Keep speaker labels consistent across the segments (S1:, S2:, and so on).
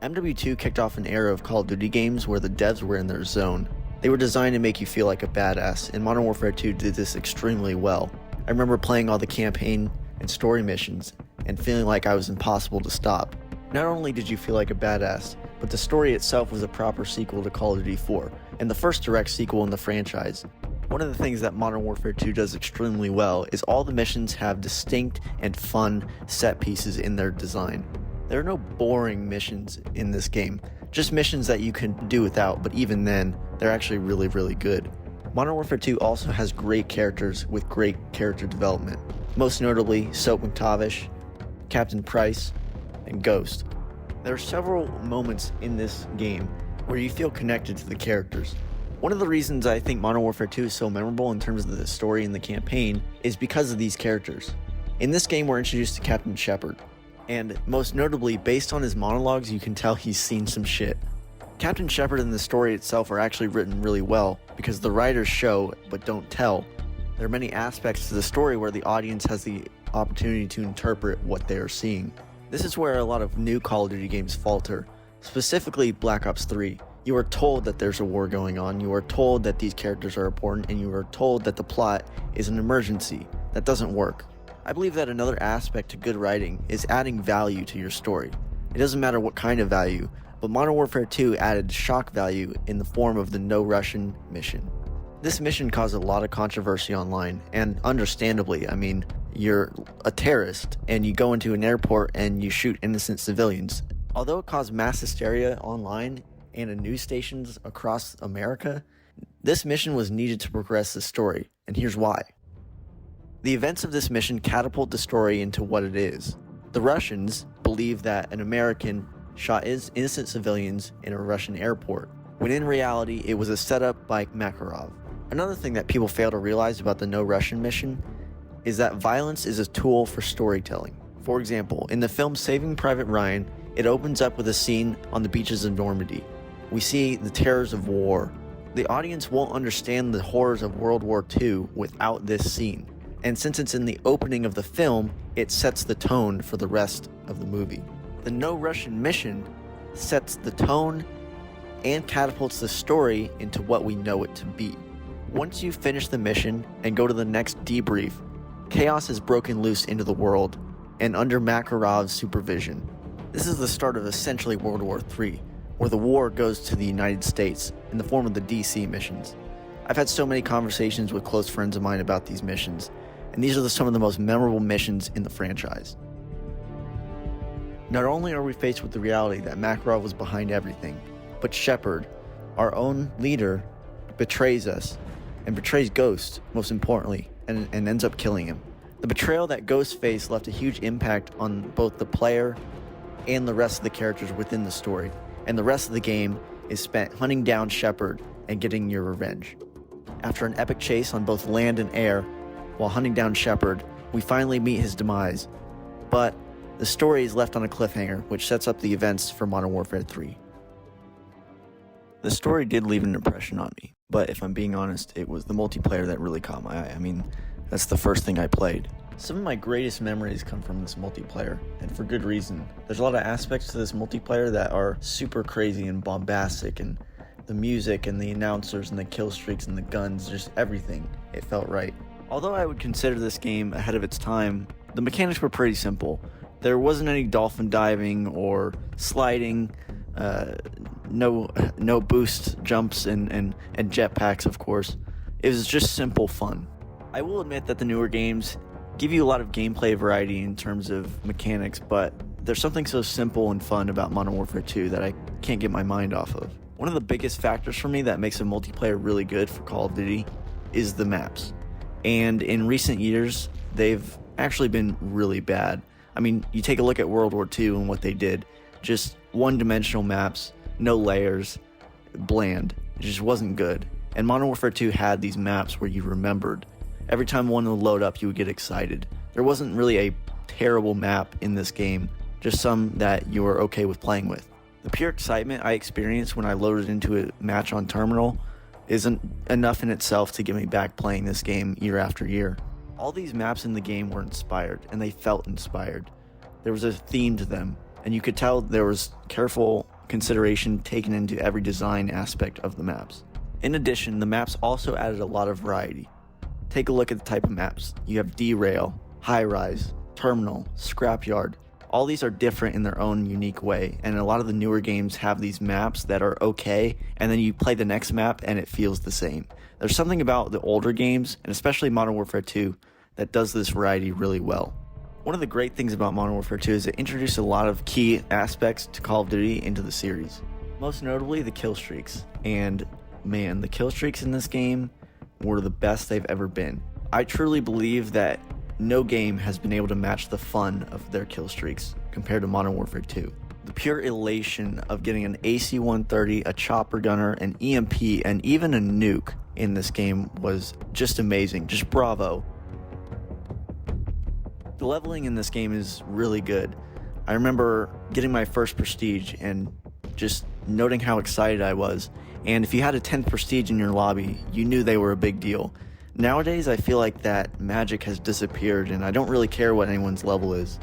S1: MW2 kicked off an era of Call of Duty games where the devs were in their zone. They were designed to make you feel like a badass, and Modern Warfare 2 did this extremely well. I remember playing all the campaign and story missions and feeling like I was impossible to stop. Not only did you feel like a badass, but the story itself was a proper sequel to Call of Duty 4, and the first direct sequel in the franchise. One of the things that Modern Warfare 2 does extremely well is all the missions have distinct and fun set pieces in their design. There are no boring missions in this game, just missions that you can do without, but even then, they're actually really good. Modern Warfare 2 also has great characters with great character development, most notably Soap McTavish, Captain Price, and Ghost. There are several moments in this game where you feel connected to the characters. One of the reasons I think Modern Warfare 2 is so memorable in terms of the story and the campaign is because of these characters. In this game, we're introduced to Captain Shepard, and most notably, based on his monologues, you can tell he's seen some shit. Captain Shepard and the story itself are actually written really well because the writers show but don't tell. There are many aspects to the story where the audience has the opportunity to interpret what they are seeing. This is where a lot of new Call of Duty games falter, specifically Black Ops 3. You are told that there's a war going on, you are told that these characters are important, and you are told that the plot is an emergency. That doesn't work. I believe that another aspect to good writing is adding value to your story. It doesn't matter what kind of value, but Modern Warfare 2 added shock value in the form of the No Russian mission. This mission caused a lot of controversy online, and understandably. I mean, you're a terrorist, and you go into an airport and you shoot innocent civilians. Although it caused mass hysteria online and in news stations across America, this mission was needed to progress the story, and here's why. The events of this mission catapult the story into what it is. The Russians believe that an American shot innocent civilians in a Russian airport, when in reality it was a setup by Makarov. Another thing that people fail to realize about the No Russian mission is that violence is a tool for storytelling. For example, in the film Saving Private Ryan, it opens up with a scene on the beaches of Normandy. We see the terrors of war. The audience won't understand the horrors of World War II without this scene. And since it's in the opening of the film, it sets the tone for the rest of the movie. The No Russian mission sets the tone and catapults the story into what we know it to be. Once you finish the mission and go to the next debrief, chaos has broken loose into the world, and under Makarov's supervision. This is the start of essentially World War III, where the war goes to the United States in the form of the DC missions. I've had so many conversations with close friends of mine about these missions, and these are some of the most memorable missions in the franchise. Not only are we faced with the reality that Makarov was behind everything, but Shepard, our own leader, betrays us, and betrays Ghost, most importantly, and ends up killing him. The betrayal that Ghost faced left a huge impact on both the player and the rest of the characters within the story, and the rest of the game is spent hunting down Shepard and getting your revenge. After an epic chase on both land and air, while hunting down Shepard, we finally meet his demise, but the story is left on a cliffhanger, which sets up the events for Modern Warfare 3. The story did leave an impression on me, but if I'm being honest, it was the multiplayer that really caught my eye. I mean, that's the first thing I played. Some of my greatest memories come from this multiplayer, and for good reason. There's a lot of aspects to this multiplayer that are super crazy and bombastic, and the music and the announcers and the kill streaks and the guns, just everything, it felt right. Although I would consider this game ahead of its time, the mechanics were pretty simple. There wasn't any dolphin diving or sliding, no boost jumps and jetpacks, of course. It was just simple fun. I will admit that the newer games give you a lot of gameplay variety in terms of mechanics, but there's something so simple and fun about Modern Warfare 2 that I can't get my mind off of. One of the biggest factors for me that makes a multiplayer really good for Call of Duty is the maps. And in recent years, they've actually been really bad. I mean, you take a look at World War II and what they did. Just one-dimensional maps, no layers, bland. It just wasn't good. And Modern Warfare 2 had these maps where you remembered. Every time one would load up, you would get excited. There wasn't really a terrible map in this game, just some that you were okay with playing with. The pure excitement I experienced when I loaded into a match on Terminal isn't enough in itself to get me back playing this game year after year. All these maps in the game were inspired, and they felt inspired. There was a theme to them. and you could tell there was careful consideration taken into every design aspect of the maps. In addition, the maps also added a lot of variety. Take a look at the type of maps. You have derail, high-rise, terminal, scrapyard. All these are different in their own unique way, and a lot of the newer games have these maps that are okay, and then you play the next map and it feels the same. There's something about the older games, and especially Modern Warfare 2, that does this variety really well. One of the great things about Modern Warfare 2 is it introduced a lot of key aspects to Call of Duty into the series. Most notably, the kill streaks. And man, the kill streaks in this game were the best they've ever been. I truly believe that no game has been able to match the fun of their kill streaks compared to Modern Warfare 2. The pure elation of getting an AC-130, a chopper gunner, an EMP, and even a nuke in this game was just amazing. Just bravo. The leveling in this game is really good. I remember getting my first prestige and just noting how excited I was. And if you had a 10th prestige in your lobby, you knew they were a big deal. Nowadays, I feel like that magic has disappeared and I don't really care what anyone's level is.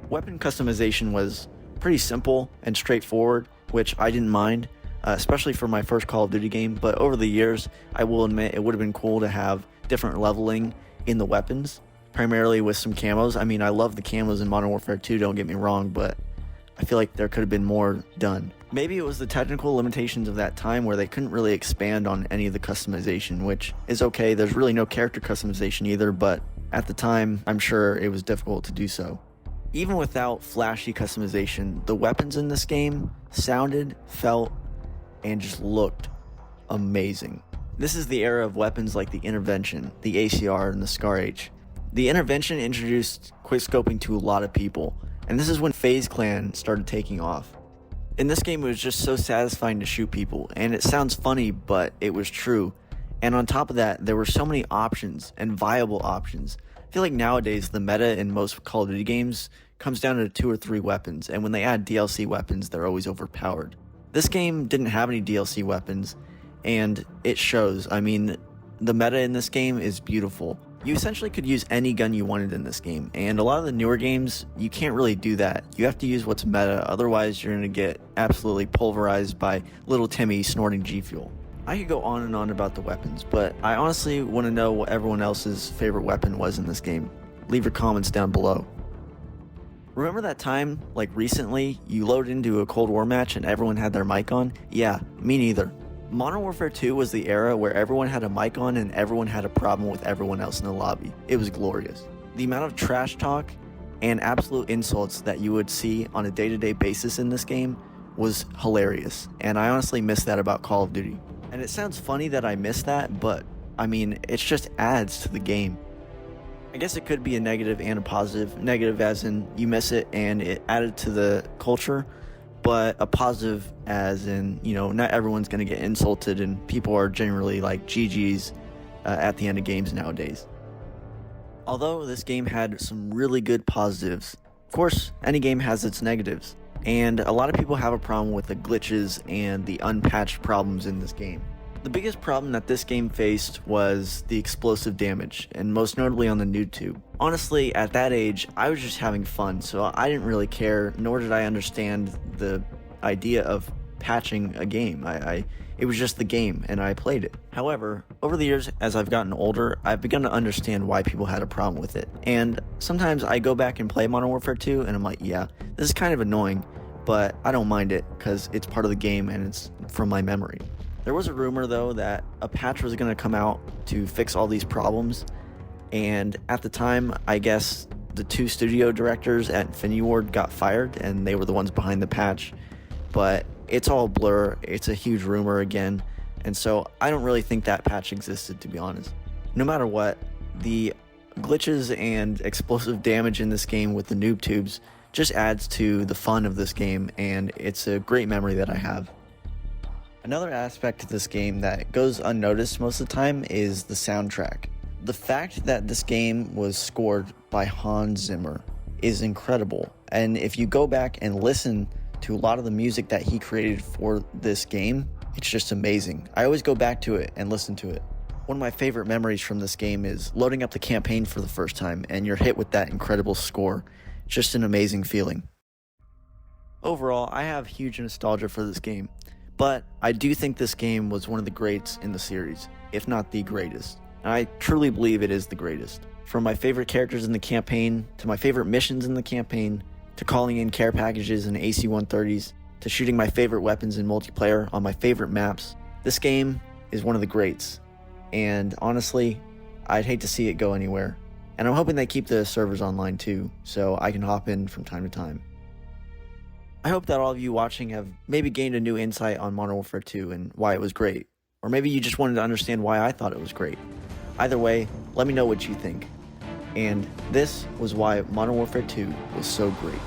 S1: Weapon customization was pretty simple and straightforward, which I didn't mind, especially for my first Call of Duty game. But over the years, I will admit it would have been cool to have different leveling in the weapons, primarily with some camos. I mean, I love the camos in Modern Warfare 2, don't get me wrong, but I feel like there could have been more done. Maybe it was the technical limitations of that time where they couldn't really expand on any of the customization, which is okay. There's really no character customization either, but at the time, I'm sure it was difficult to do so. Even without flashy customization, the weapons in this game sounded, felt, and just looked amazing. This is the era of weapons like the Intervention, the ACR, and the Scar H. The Intervention introduced quickscoping to a lot of people, and this is when FaZe Clan started taking off. In this game, it was just so satisfying to shoot people, and it sounds funny, but it was true. And on top of that, there were so many options, and viable options. I feel like nowadays, the meta in most Call of Duty games comes down to 2 or 3 weapons, and when they add DLC weapons, they're always overpowered. This game didn't have any DLC weapons, and it shows. I mean, the meta in this game is beautiful. You essentially could use any gun you wanted in this game, and a lot of the newer games, you can't really do that. You have to use what's meta, otherwise you're going to get absolutely pulverized by little Timmy snorting G Fuel. I could go on and on about the weapons, but I honestly want to know what everyone else's favorite weapon was in this game. Leave your comments down below. Remember that time, like recently, you loaded into a Cold War match and everyone had their mic on? Yeah, me neither. Modern Warfare 2 was the era where everyone had a mic on and everyone had a problem with everyone else in the lobby. It was glorious. The amount of trash talk and absolute insults that you would see on a day-to-day basis in this game was hilarious, and I honestly miss that about Call of Duty. And it sounds funny that I miss that, but I mean, it just adds to the game. I guess it could be a negative and a positive. Negative as in you miss it and it added to the culture, but a positive as in, you know, not everyone's going to get insulted and people are generally like GG's at the end of games nowadays. Although this game had some really good positives, of course, any game has its negatives, and a lot of people have a problem with the glitches and the unpatched problems in this game. The biggest problem that this game faced was the explosive damage, and most notably on the noob tube. Honestly, at that age, I was just having fun, so I didn't really care, nor did I understand the idea of patching a game. It was just the game, and I played it. However, over the years, as I've gotten older, I've begun to understand why people had a problem with it. And sometimes I go back and play Modern Warfare 2, and I'm like, yeah, this is kind of annoying, but I don't mind it, because it's part of the game, and it's from my memory. There was a rumor, though, that a patch was going to come out to fix all these problems, and at the time, I guess the 2 studio directors at Infinity Ward got fired, and they were the ones behind the patch, but it's all blur. It's a huge rumor again, and so I don't really think that patch existed, to be honest. No matter what, the glitches and explosive damage in this game with the noob tubes just adds to the fun of this game, and it's a great memory that I have. Another aspect of this game that goes unnoticed most of the time is the soundtrack. The fact that this game was scored by Hans Zimmer is incredible, and if you go back and listen to a lot of the music that he created for this game, it's just amazing. I always go back to it and listen to it. One of my favorite memories from this game is loading up the campaign for the first time, and you're hit with that incredible score. Just an amazing feeling. Overall, I have huge nostalgia for this game, but I do think this game was one of the greats in the series, if not the greatest. And I truly believe it is the greatest. From my favorite characters in the campaign, to my favorite missions in the campaign, to calling in care packages and AC-130s, to shooting my favorite weapons in multiplayer on my favorite maps, this game is one of the greats. And honestly, I'd hate to see it go anywhere. And I'm hoping they keep the servers online too, so I can hop in from time to time. I hope that all of you watching have maybe gained a new insight on Modern Warfare 2 and why it was great. Or maybe you just wanted to understand why I thought it was great. Either way, let me know what you think. And this was why Modern Warfare 2 was so great.